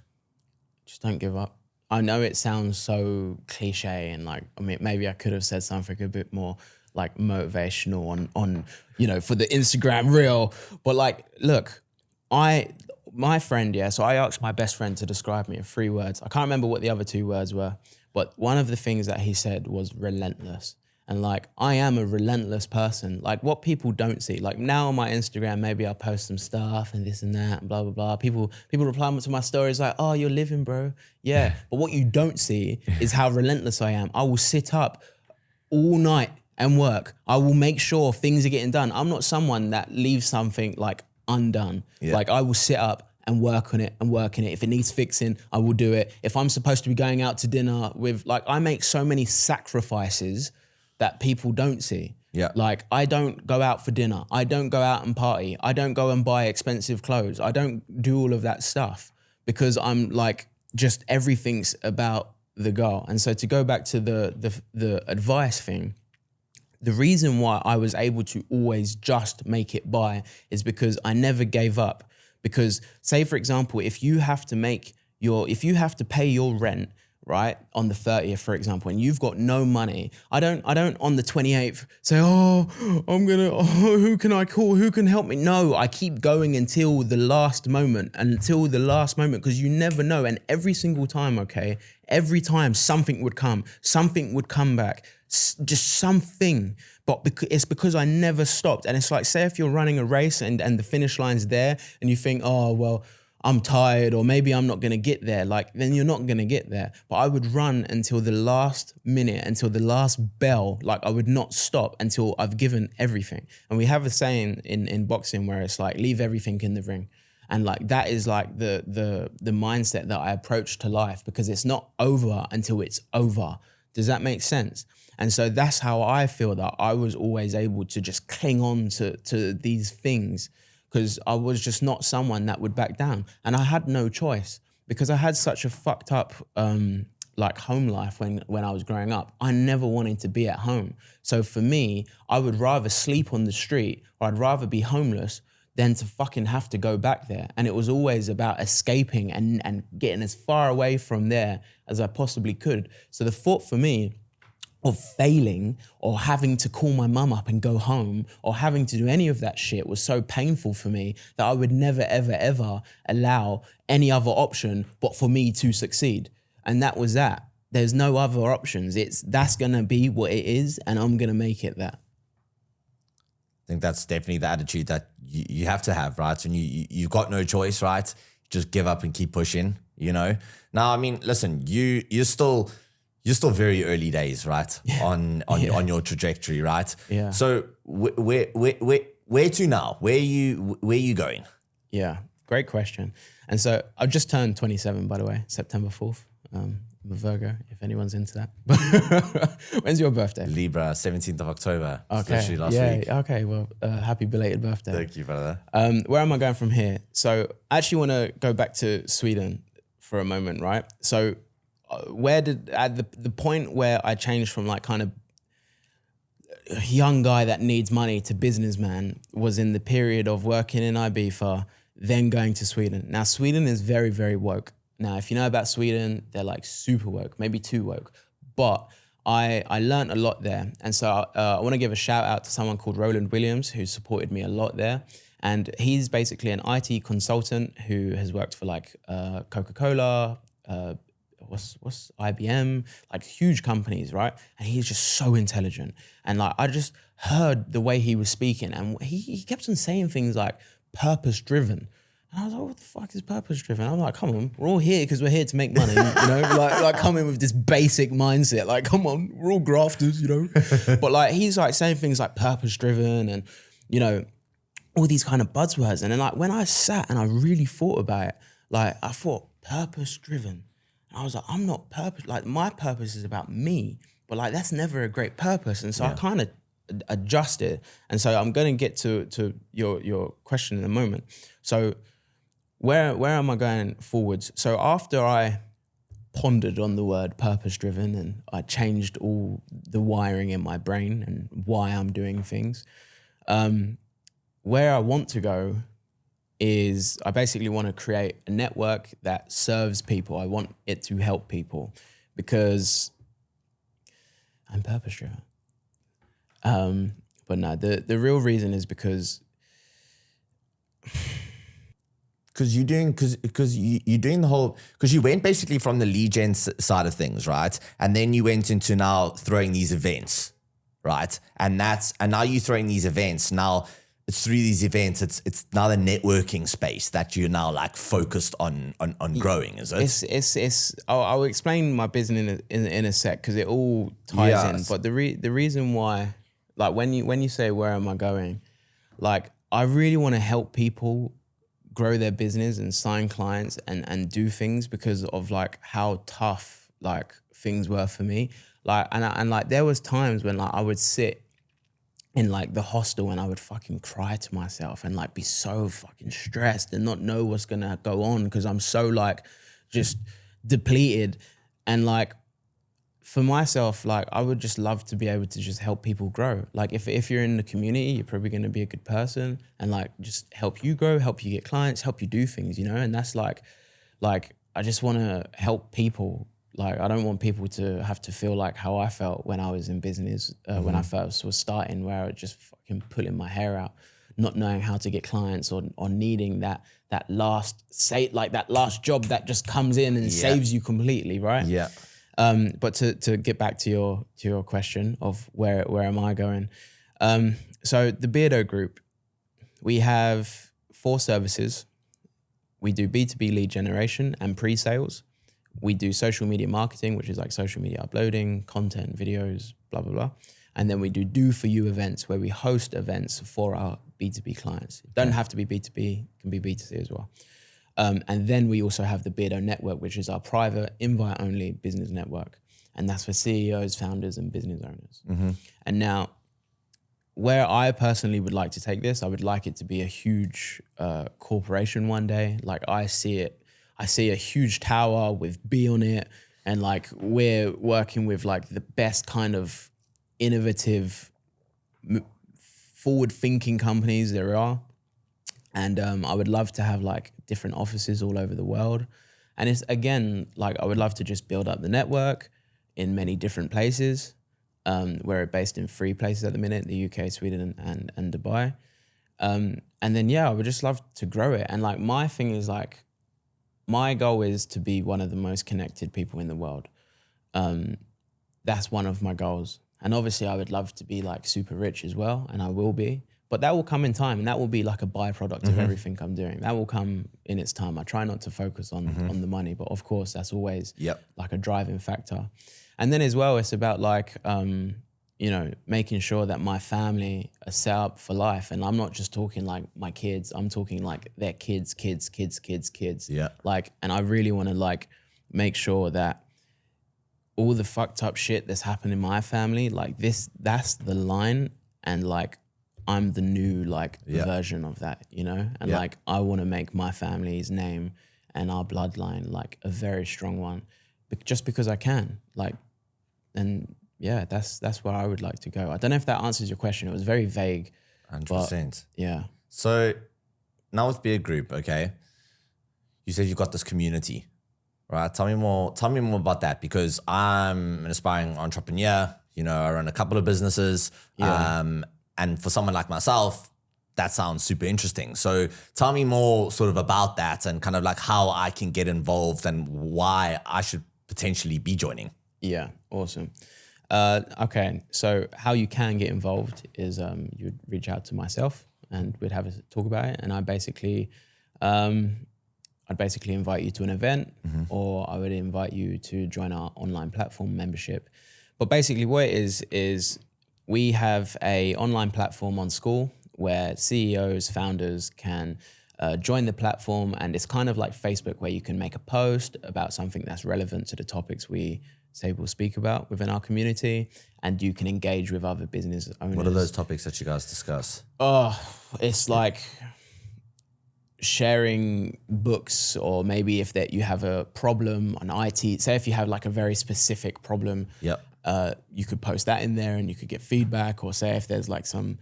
Just don't give up. I know it sounds so cliche and like, I mean, maybe I could have said something a bit more like motivational on you know, for the Instagram reel, but like, look, my friend, so I asked my best friend to describe me in 3 words. I can't remember what the other 2 words were, but one of the things that he said was relentless. And like, I am a relentless person. Like what people don't see, like now on my Instagram, maybe I'll post some stuff and this and that and blah, blah, blah. People reply to my stories like, oh, you're living, bro. Yeah. But what you don't see is how relentless I am. I will sit up all night and work. I will make sure things are getting done. I'm not someone that leaves something like undone. Like I will sit up and work on it and work on it. If it needs fixing, I will do it. If I'm supposed to be going out to dinner with, like, I make so many sacrifices that people don't see. Like I don't go out for dinner. I don't go out and party. I don't go and buy expensive clothes. I don't do all of that stuff because I'm like, just everything's about the goal. And so to go back to the advice thing, the reason why I was able to always just make it by is because I never gave up. Because say, for example, if you have to pay your rent, right, on the 30th, for example, and you've got no money, I don't on the 28th say, who can I call? Who can help me? No, I keep going until the last moment, because you never know. And every single time, every time something would come back, just something. But it's because I never stopped. And it's like, say if you're running a race and the finish line's there and you think, oh, well, I'm tired, or maybe I'm not gonna get there, like then you're not gonna get there. But I would run until the last minute, until the last bell. Like I would not stop until I've given everything. And we have a saying in boxing where it's like, leave everything in the ring. And like that is like the mindset that I approach to life, because it's not over until it's over. Does that make sense? And so that's how I feel that I was always able to just cling on to these things, because I was just not someone that would back down. And I had no choice, because I had such a fucked up like home life when I was growing up. I never wanted to be at home. So for me, I would rather sleep on the street, or I'd rather be homeless than to fucking have to go back there. And it was always about escaping and getting as far away from there as I possibly could. So the thought for me of failing or having to call my mum up and go home or having to do any of that shit was so painful for me that I would never, ever, ever allow any other option but for me to succeed. And that was that. There's no other options. That's gonna be what it is, and I'm gonna make it that. I think that's definitely the attitude that you have to have, right? And you've got no choice, right? Just give up and keep pushing, you know? Now, I mean, listen, you're still very early days, right? On your trajectory, right? Yeah. So where to now? Where you going? Yeah, great question. And so I've just turned 27, by the way, September 4th. I'm a Virgo, if anyone's into that. When's your birthday? Libra, 17th of October. Okay. Literally last week. Okay. Well, happy belated birthday. Thank you, brother. Where am I going from here? So I actually want to go back to Sweden for a moment, right? So at the point where I changed from like kind of a young guy that needs money to businessman was in the period of working in Ibiza, then going to Sweden. Now, Sweden is very, very woke. Now, if you know about Sweden, they're like super woke, maybe too woke. But I learned a lot there. And so I want to give a shout out to someone called Roland Williams, who supported me a lot there. And he's basically an IT consultant who has worked for like Coca-Cola, what's IBM, like huge companies, right? And he's just so intelligent. And like, I just heard the way he was speaking, and he kept on saying things like purpose-driven. And I was like, what the fuck is purpose-driven? I'm like, come on, we're all here because we're here to make money, you know? like come in with this basic mindset. Like, come on, we're all grafters, you know? But like, he's like saying things like purpose-driven and, you know, all these kind of buzzwords. And then like, when I sat and I really thought about it, like I thought purpose-driven. I was like, I'm not purpose. Like my purpose is about me, but like that's never a great purpose. And so I kind of adjusted. And so I'm going to get to your question in a moment. So where am I going forwards? So after I pondered on the word purpose-driven and I changed all the wiring in my brain and why I'm doing things, where I want to go is I basically want to create a network that serves people. I want it to help people because I'm purpose-driven. But no, the real reason is because you're doing the whole, because you went basically from the lead gen side of things, right? And then you went into now throwing these events, right? And now you're throwing these events. Now it's through these events, it's now the networking space that you're now like focused on growing, is it? It's I'll explain my business in a sec because it all ties in. But the reason why, like when you say where am I going, like I really want to help people grow their business and sign clients and do things because of like how tough like things were for me. Like and like there was times when like I would sit in like the hostel and I would fucking cry to myself and like be so fucking stressed and not know what's gonna go on because I'm so like just depleted. And like for myself, like I would just love to be able to just help people grow. Like if you're in the community, you're probably gonna be a good person and like just help you grow, help you get clients, help you do things, you know? And that's like I just wanna help people. Like, I don't want people to have to feel like how I felt when I was in business, when I first was starting, where I was just fucking pulling my hair out, not knowing how to get clients or needing that last job that just comes in and saves you completely, right? Yeah. But to get back to your question of where am I going? So the Beardo Group, we have 4 services. We do B2B lead generation and pre-sales. We do social media marketing, which is like social media uploading, content, videos, blah, blah, blah. And then we do for you events where we host events for our B2B clients. It doesn't have to be B2B, it can be B2C as well. And then we also have the Beardo Network, which is our private invite-only business network. And that's for CEOs, founders, and business owners. Mm-hmm. And now, where I personally would like to take this, I would like it to be a huge corporation one day. Like I see a huge tower with B on it, and like we're working with like the best kind of innovative, forward-thinking companies there are. And I would love to have like different offices all over the world. And it's again, like I would love to just build up the network in many different places. We're based in 3 places at the minute, the UK, Sweden, and Dubai. And then, I would just love to grow it. And like my thing is like, my goal is to be one of the most connected people in the world. That's one of my goals. And obviously I would love to be like super rich as well, and I will be. But that will come in time, and that will be like a byproduct of everything I'm doing. That will come in its time. I try not to focus on the money, but of course that's always like a driving factor. And then as well, it's about like, you know, making sure that my family are set up for life. And I'm not just talking like my kids, I'm talking like their kids. Yeah. Like, and I really want to like make sure that all the fucked up shit that's happened in my family, like that's the line. And like, I'm the new like version of that, you know? And like, I want to make my family's name and our bloodline like a very strong one, just because I can. Like, and yeah, that's where I would like to go. I don't know if that answers your question. It was very vague. 100%. Yeah. So now with Beard Group, okay, you said you've got this community, right? Tell me more about that, because I'm an aspiring entrepreneur. You know, I run a couple of businesses. And for someone like myself, that sounds super interesting. So tell me more sort of about that and kind of like how I can get involved and why I should potentially be joining. Yeah, awesome. Okay, so how you can get involved is you'd reach out to myself and we'd have a talk about it. And I'd basically invite you to an event, or I would invite you to join our online platform membership. But basically what it is we have a online platform on School where CEOs, founders can join the platform, and it's kind of like Facebook where you can make a post about something that's relevant to the topics we say we'll speak about within our community, and you can engage with other business owners. What are those topics that you guys discuss? Oh, it's like sharing books, or maybe if that you have a problem on IT, say if you have like a very specific problem, you could post that in there and you could get feedback. Or say if there's like some,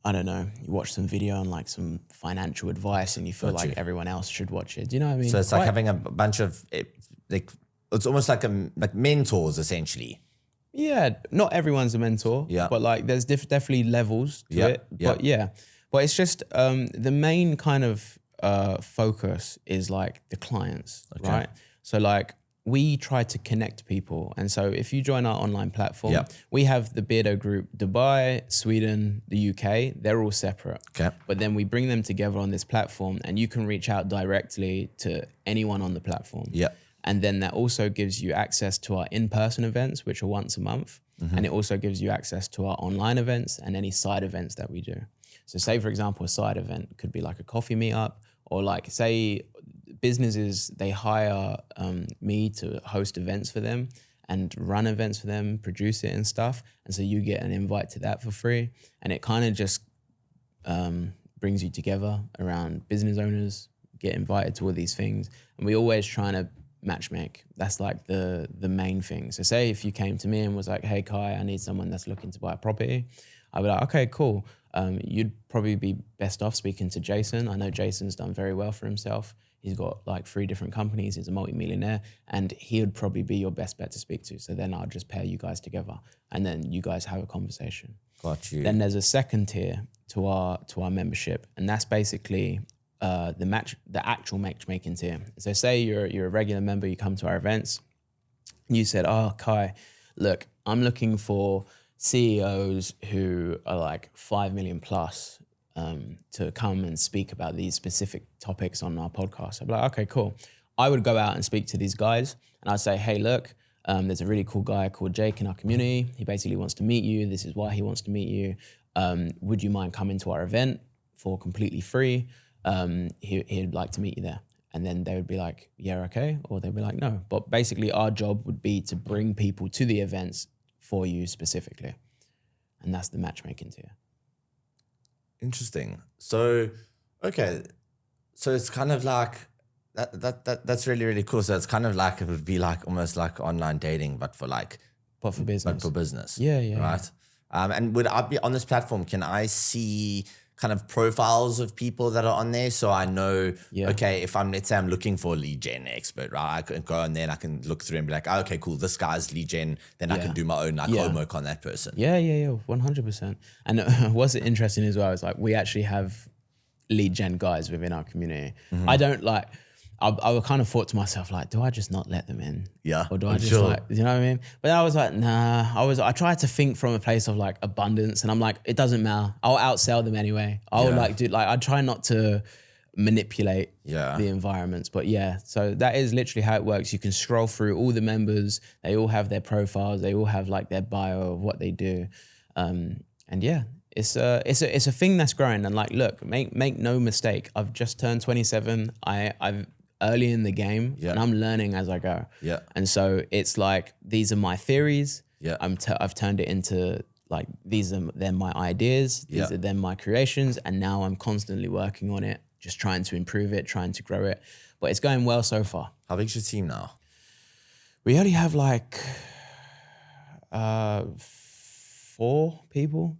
I don't know, you watch some video on like some financial advice and you feel like everyone else should watch it. Do you know what I mean? So it's like having a bunch of, like, it's almost like mentors essentially. Yeah, not everyone's a mentor, but like there's definitely levels to it. But it's just the main kind of focus is like the clients, right? So like we try to connect people. And so if you join our online platform, we have the Beardo Group, Dubai, Sweden, the UK, they're all separate. But then we bring them together on this platform, and you can reach out directly to anyone on the platform. And then that also gives you access to our in-person events, which are once a month. And it also gives you access to our online events and any side events that we do. So say, for example, a side event could be like a coffee meetup, or like say businesses, they hire me to host events for them and run events for them, produce it and stuff. And so you get an invite to that for free. And it kind of just brings you together around business owners, get invited to all these things. And we always trying to matchmake. That's like the main thing. So say if you came to me and was like, hey Kai, I need someone that's looking to buy a property, I'd be like, okay, cool. You'd probably be best off speaking to Jason. I know Jason's done very well for himself. He's got like 3 different companies. He's a multi-millionaire, and he would probably be your best bet to speak to. So then I'll just pair you guys together, and then you guys have a conversation. Got you. Then there's a second tier to our membership, and that's basically the actual matchmaking tier. So say you're a regular member, you come to our events, you said, oh Kai, look, I'm looking for CEOs who are like 5 million plus to come and speak about these specific topics on our podcast. I'd be like, okay, cool. I would go out and speak to these guys, and I'd say, hey, look, there's a really cool guy called Jake in our community. He basically wants to meet you. This is why he wants to meet you. Would you mind coming to our event for completely free? He'd like to meet you there. And then they would be like, yeah, okay. Or they'd be like, no. But basically our job would be to bring people to the events for you specifically. And that's the matchmaking tier. Interesting. So, okay. So it's kind of like, that's really, really cool. So it's kind of like, it would be like almost like online dating, but for business. But for business. Yeah. Right. And would I be on this platform? Can I see kind of profiles of people that are on there, so I know, okay, if let's say I'm looking for a lead gen expert, right? I can go on there and I can look through and be like, oh, okay, cool, this guy's lead gen, then I can do my own homework on that person. Yeah, 100%. And what's interesting as well is like we actually have lead gen guys within our community. I don't I kind of thought to myself, like, do I just not let them in? Yeah, Or do I I'm just sure. like, you know what I mean? But then I was like, nah, I tried to think from a place of like abundance, and I'm like, it doesn't matter. I'll outsell them anyway. I'll I try not to manipulate the environments. But yeah, so that is literally how it works. You can scroll through all the members. They all have their profiles. They all have like their bio of what they do. And yeah, it's a thing that's growing. And like, look, make no mistake. I've just turned 27. I've early in the game, and I'm learning as I go. Yeah. And so it's like, these are my theories. Yeah. I've turned it into like, they're my ideas. These are then my creations. And now I'm constantly working on it, just trying to improve it, trying to grow it. But it's going well so far. How big's your team now? We only have like 4 people.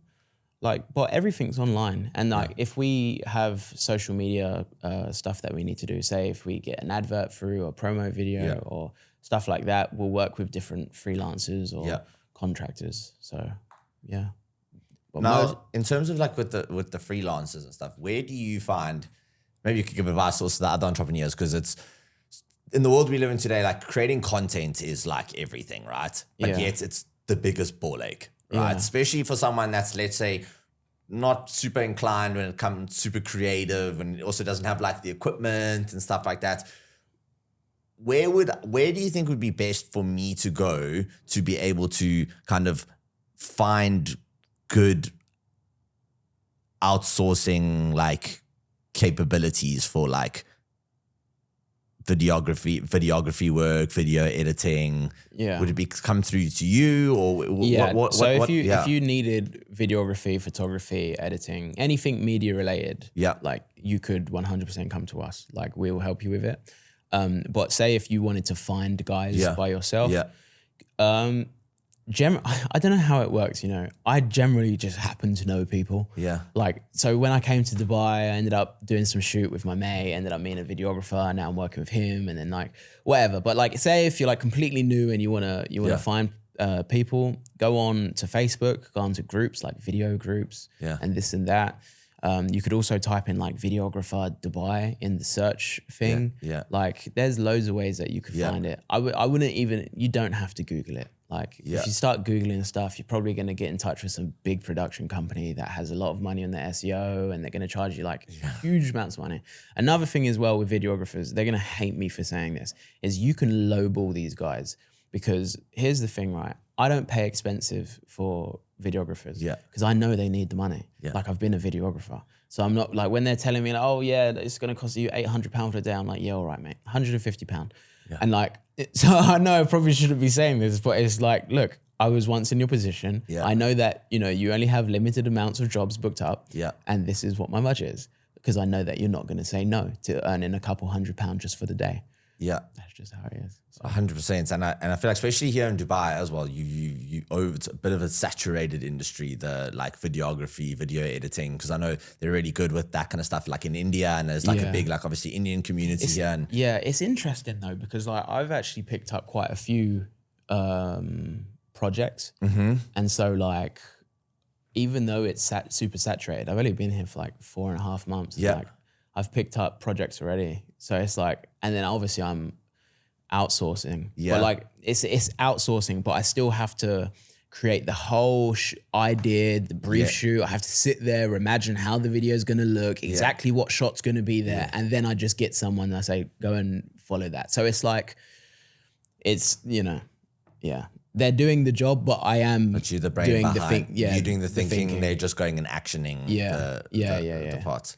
Like, but everything's online. And like, if we have social media stuff that we need to do, say if we get an advert through, a promo video or stuff like that, we'll work with different freelancers or contractors. So yeah. But now, in terms of like with the freelancers and stuff, where do you find, maybe you could give advice also to the other entrepreneurs, because it's, in the world we live in today, like creating content is like everything, right? But yet it's the biggest ball ache, right? Yeah. Especially for someone that's, let's say, not super inclined when it comes super creative, and also doesn't have like the equipment and stuff like that. Where do you think would be best for me to go to be able to kind of find good outsourcing like capabilities for like videography work, video editing? Yeah. Would it come through to you, or if you needed videography, photography, editing, anything media related, like you could 100% come to us. Like, we will help you with it. But say if you wanted to find guys by yourself, I don't know how it works, you know. I generally just happen to know people. Yeah. Like, so when I came to Dubai, I ended up doing some shoot with my mate, ended up meeting a videographer, now I'm working with him, and then like whatever. But like, say if you're like completely new and you wanna find people, go on to Facebook, go on to groups like video groups and this and that. You could also type in like videographer Dubai in the search thing. Like, there's loads of ways that you could find it. I wouldn't even, you don't have to Google it. Like, if you start Googling stuff, you're probably going to get in touch with some big production company that has a lot of money on their SEO, and they're going to charge you like huge amounts of money. Another thing as well with videographers, they're going to hate me for saying this, is you can lowball these guys, because here's the thing, right? I don't pay expensive for videographers because I know they need the money. Like, I've been a videographer. So I'm not like, when they're telling me like, oh yeah, it's going to cost you £800 for a day, I'm like, yeah, all right, mate, £150. And like, so I know I probably shouldn't be saying this, but it's like, look, I was once in your position. I know that, you know, you only have limited amounts of jobs booked up. And this is what my budget is, because I know that you're not going to say no to earning a couple £100 just for the day. That's just how it is. 100%. And I feel like, especially here in Dubai as well, it's a bit of a saturated industry, the like videography, video editing, because I know they're really good with that kind of stuff, like in India, and there's like a big, like obviously Indian community here. And it's interesting though, because like I've actually picked up quite a few projects. And so like, even though it's super saturated, I've only been here for like 4.5 months. Like, I've picked up projects already. So it's like, and then obviously I'm outsourcing. But like, it's outsourcing, but I still have to create the whole idea, the brief shoot. I have to sit there, imagine how the video is going to look, exactly what shot's going to be there. And then I just get someone and I say, go and follow that. So it's like, it's, you know, they're doing the job, but I am you're the brain doing behind. the thing. You're doing the thinking, they're just going and actioning the parts.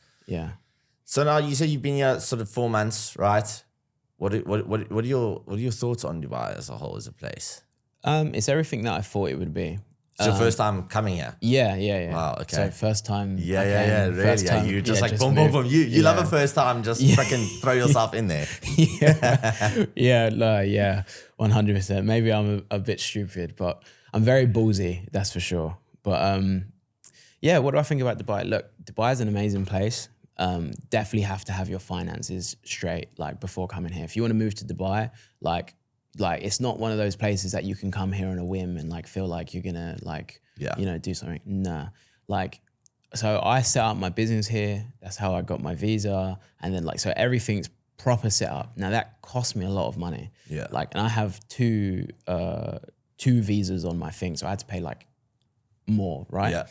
So now you said you've been here sort of 4 months, right? What are your thoughts on Dubai as a whole, as a place? It's everything that I thought it would be. It's your first time coming here? Yeah. Wow, okay. So first time. Really? You just like boom, boom, boom. You love a first time, just freaking throw yourself in there. 100%. Maybe I'm a bit stupid, but I'm very ballsy, that's for sure. But what do I think about Dubai? Look, Dubai is an amazing place. Definitely have to have your finances straight, like, before coming here. If you want to move to Dubai, like it's not one of those places that you can come here on a whim and like feel like you're gonna like you know, do something. Nah, like, so I set up my business here. That's how I got my visa, and then like, so everything's proper setup. Now that cost me a lot of money. Yeah. Like, and I have two visas on my thing, so I had to pay like more, right? Yeah.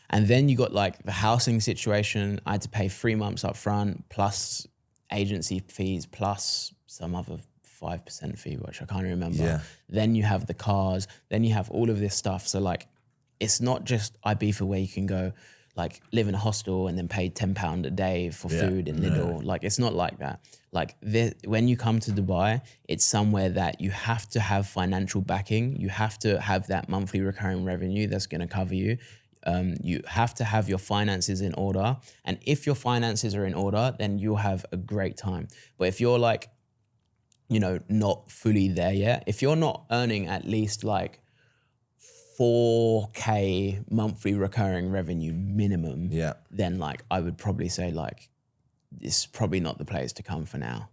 And then you got like the housing situation. I had to pay 3 months up front plus agency fees plus some other 5% fee, which I can't remember. Yeah. Then you have the cars, then you have all of this stuff. So like, it's not just Ibiza where you can go like live in a hostel and then pay £10 a day for food in Lidl. Like, it's not like that. Like when you come to Dubai, it's somewhere that you have to have financial backing. You have to have that monthly recurring revenue that's going to cover you. You have to have your finances in order. And if your finances are in order, then you'll have a great time. But if you're like, you know, not fully there yet, if you're not earning at least like 4K monthly recurring revenue minimum, then like I would probably say like, it's probably not the place to come for now.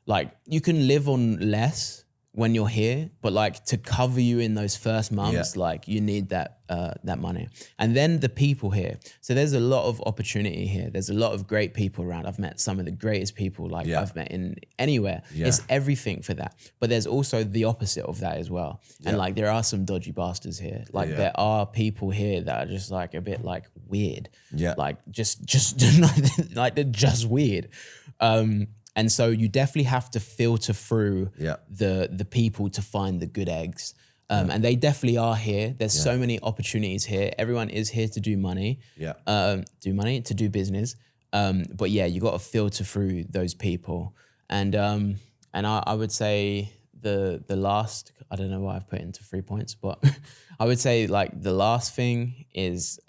Like, you can live on less when you're here, but like to cover you in those first months, like you need that money. And then the people here. So there's a lot of opportunity here. There's a lot of great people around. I've met some of the greatest people like I've met in anywhere. It's everything for that. But there's also the opposite of that as well. And like, there are some dodgy bastards here. Like there are people here that are just like a bit like weird. Like just like they're just weird. And so you definitely have to filter through the people to find the good eggs. And they definitely are here. There's so many opportunities here. Everyone is here to do money, to do business. But yeah, you got to filter through those people. And I would say the last, I don't know why I've put it into 3 points, but I would say like the last thing is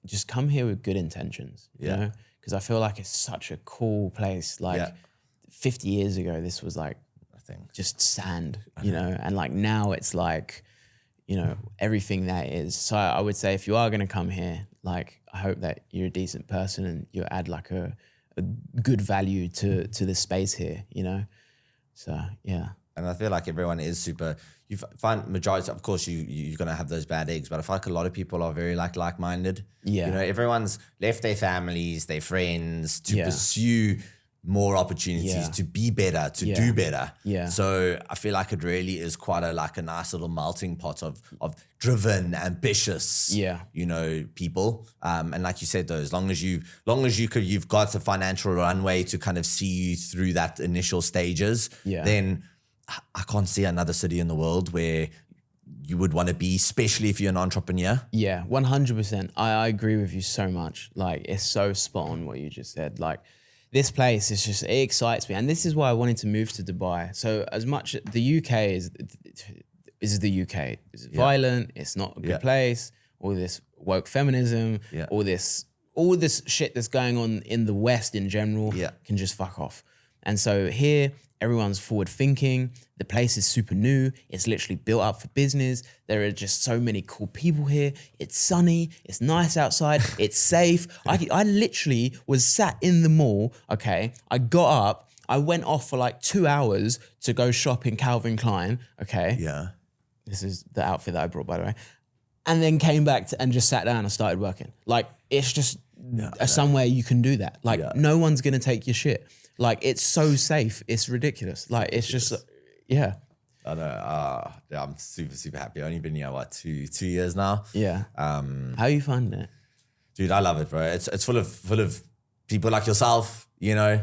just come here with good intentions, you know? Because I feel like it's such a cool place. Like 50 years ago, this was like just sand, you know? And like now it's like, you know, everything that is. So I would say if you are going to come here, like I hope that you're a decent person and you add like a good value to the space here, you know? So, yeah. And I feel like everyone is super, you find majority, of course, you're going to have those bad eggs, but I feel like a lot of people are very like-minded. You know, everyone's left their families, their friends to pursue more opportunities, to be better, to do better. So I feel like it really is quite a nice little melting pot of driven, ambitious, you know, people. And like you said, though, as long as you've got a financial runway to kind of see you through that initial stages, then I can't see another city in the world where you would want to be, especially if you're an entrepreneur. Yeah, 100%. I agree with you so much. Like, it's so spot on what you just said. Like, this place is just, it excites me. And this is why I wanted to move to Dubai. So as much, the UK is the UK. It's violent. It's not a good place. All this woke feminism, all this shit that's going on in the West in general can just fuck off. And so here, everyone's forward thinking. The place is super new. It's literally built up for business. There are just so many cool people here. It's sunny. It's nice outside. It's safe. I literally was sat in the mall. Okay. I got up. I went off for like 2 hours to go shop in Calvin Klein. Okay. Yeah. This is the outfit that I brought, by the way. And then came back and just sat down and started working. Like, it's just somewhere you can do that. Like, no one's going to take your shit. Like, it's so safe. It's ridiculous. Like, it's just, I know. I'm super, super happy. I've only been here, what, two years now? Yeah. How are you finding it? Dude, I love it, bro. It's full of people like yourself, you know.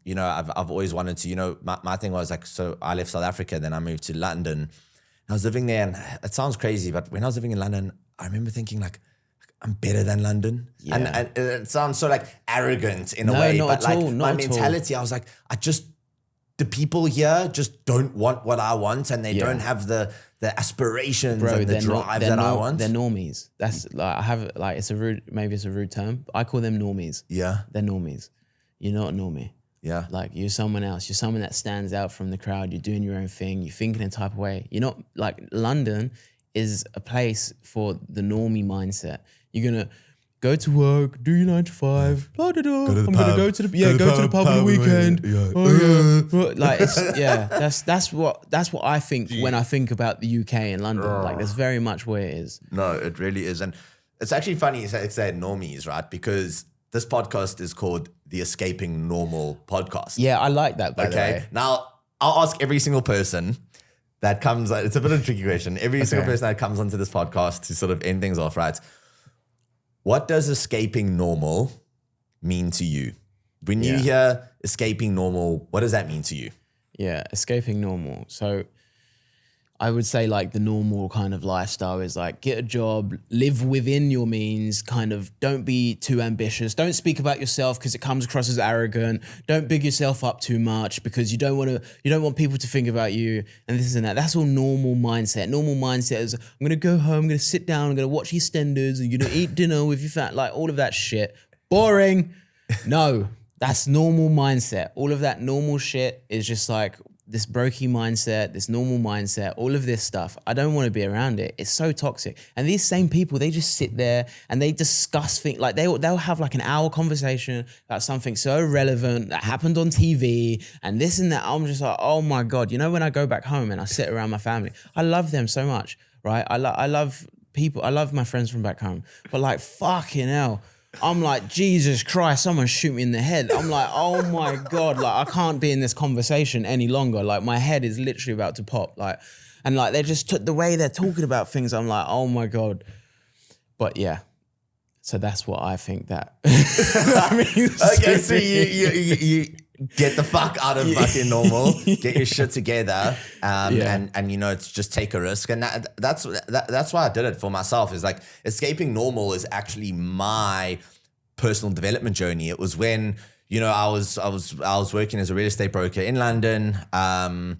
You know, I've always wanted to, you know, my thing was like, so I left South Africa, then I moved to London. I was living there, and it sounds crazy, but when I was living in London, I remember thinking like, I'm better than London. And it sounds so like arrogant in a way, but like my mentality, I was like, the people here just don't want what I want, and they don't have the aspirations and the drive that I want. They're normies. That's like, I have like, it's a rude, maybe it's a rude term, but I call them normies. Yeah. They're normies. You're not a normie. Yeah. Like, you're someone else. You're someone that stands out from the crowd. You're doing your own thing. You're thinking a type of way. You're not like, London is a place for the normie mindset. You're going to go to work, do your 9 to 5, I'm going to go to the pub on the weekend. Like, it's, that's what I think when I think about the UK and London. Like, that's very much where it is. No, it really is. And it's actually funny you say normies, right? Because this podcast is called the Escaping Normal podcast. Yeah, I like that, by the way. Now, I'll ask every single person that comes, it's a bit of a tricky question. Every single person that comes onto this podcast to sort of end things off, right? What does escaping normal mean to you? When you hear escaping normal, what does that mean to you? Yeah, escaping normal. So I would say like the normal kind of lifestyle is like get a job, live within your means, kind of don't be too ambitious. Don't speak about yourself because it comes across as arrogant. Don't big yourself up too much because you don't want people to think about you and this and that. That's all normal mindset. Normal mindset is I'm going to go home, I'm going to sit down, I'm going to watch EastEnders, and you're going to eat dinner with your fat, like all of that shit. Boring. No, that's normal mindset. All of that normal shit is just like this brokey mindset, this normal mindset, all of this stuff. I don't want to be around it. It's so toxic. And these same people, they just sit there and they discuss things, like they'll have like an hour conversation about something so relevant that happened on TV and this and that. I'm just like, oh my God. You know, when I go back home and I sit around my family, I love them so much, right? I love people. I love my friends from back home, but like fucking hell. I'm like, Jesus Christ, someone shoot me in the head. I'm like, oh my God, like I can't be in this conversation any longer. Like my head is literally about to pop. Like, and like they just took the way they're talking about things. I'm like, oh my God. But yeah, so that's what I think that. Okay, so you get the fuck out of fucking normal, get your shit together, and you know, it's just take a risk, and that's why I did it for myself. Is like escaping normal is actually my personal development journey. It was when, you know, I was working as a real estate broker in London, and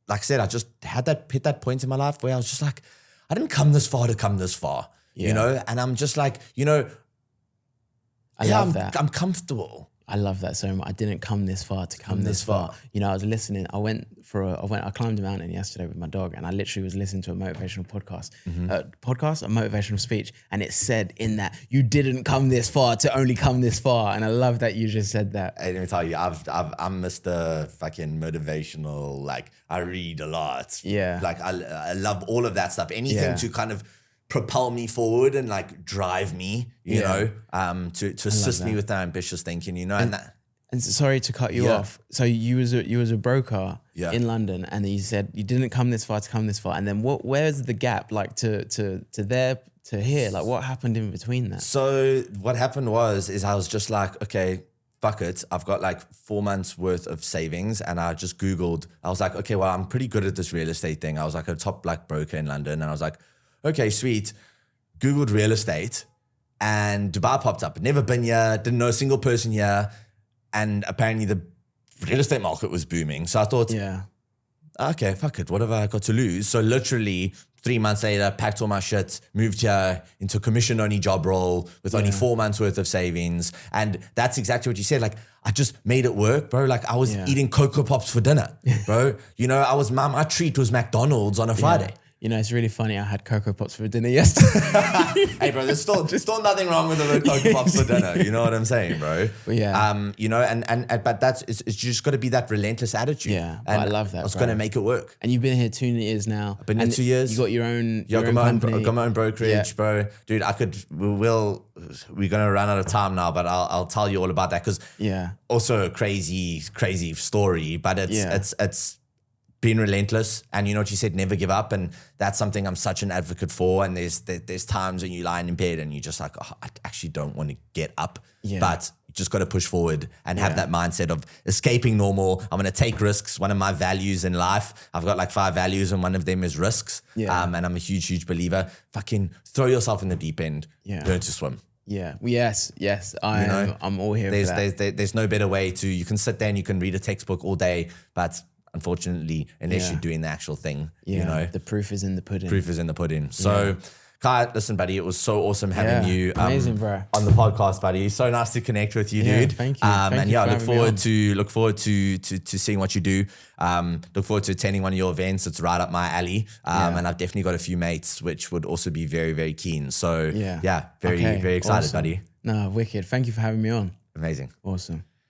like I said, I just had hit that point in my life where I was just like, I didn't come this far to come this far, you know, and I'm just like, you know, I'm comfortable. I love that so much. I didn't come this far to come this far. You know, I was listening. I climbed a mountain yesterday with my dog, and I literally was listening to a motivational podcast, a motivational speech, and it said in that you didn't come this far to only come this far. And I love that you just said that. Hey, let me tell you, I'm Mr. fucking motivational. Like I read a lot. Yeah. Like I love all of that stuff. Anything to kind of propel me forward and like drive me, you know, to assist me with that ambitious thinking, you know, and sorry to cut you off. So you was a broker in London, and you said you didn't come this far to come this far. And then where's the gap, like to there to here? Like what happened in between that? So what happened is I was just like, okay, fuck it. I've got like 4 months worth of savings, and I just Googled. I was like, okay, well, I'm pretty good at this real estate thing. I was like a top black broker in London, and I was like, okay, sweet. Googled real estate and Dubai popped up. Never been here, didn't know a single person here. And apparently the real estate market was booming. So I thought, okay, fuck it. What have I got to lose? So literally 3 months later, packed all my shit, moved here into a commission-only job role with only 4 months worth of savings. And that's exactly what you said. Like, I just made it work, bro. Like I was eating Cocoa Pops for dinner, bro. You know, my treat was McDonald's on a Friday. You know, it's really funny. I had Cocoa Pops for dinner yesterday. Hey, bro, there's still nothing wrong with the Cocoa Pops for dinner. You know what I'm saying, bro? But yeah. You know, but it's just got to be that relentless attitude. Yeah, and I love that. I was going to make it work. And you've been here 2 years now. I've been here 2 years. You got your own. I got my own brokerage, bro. Dude, we're gonna run out of time now, but I'll tell you all about that because also a crazy story. But it's being relentless, and you know what you said, never give up, and that's something I'm such an advocate for. And there's times when you lying in bed and you're just like, oh, I actually don't want to get up, but you just got to push forward and have that mindset of escaping normal. I'm going to take risks. One of my values in life, I've got like 5 values, and one of them is risks. And I'm a huge believer. Fucking throw yourself in the deep end. Learn to swim. Yes. I'm all here for that. There's no better way to. You can sit there and you can read a textbook all day, but unfortunately, unless you're doing the actual thing, you know. The proof is in the pudding. Proof is in the pudding. So, Kai, listen, buddy, it was so awesome having you amazing, bro. On the podcast, buddy. So nice to connect with you, dude. Thank you. Look forward to seeing what you do. Look forward to attending one of your events. It's right up my alley. And I've definitely got a few mates which would also be very, very keen. So very excited, buddy. No, wicked. Thank you for having me on. Amazing. Awesome.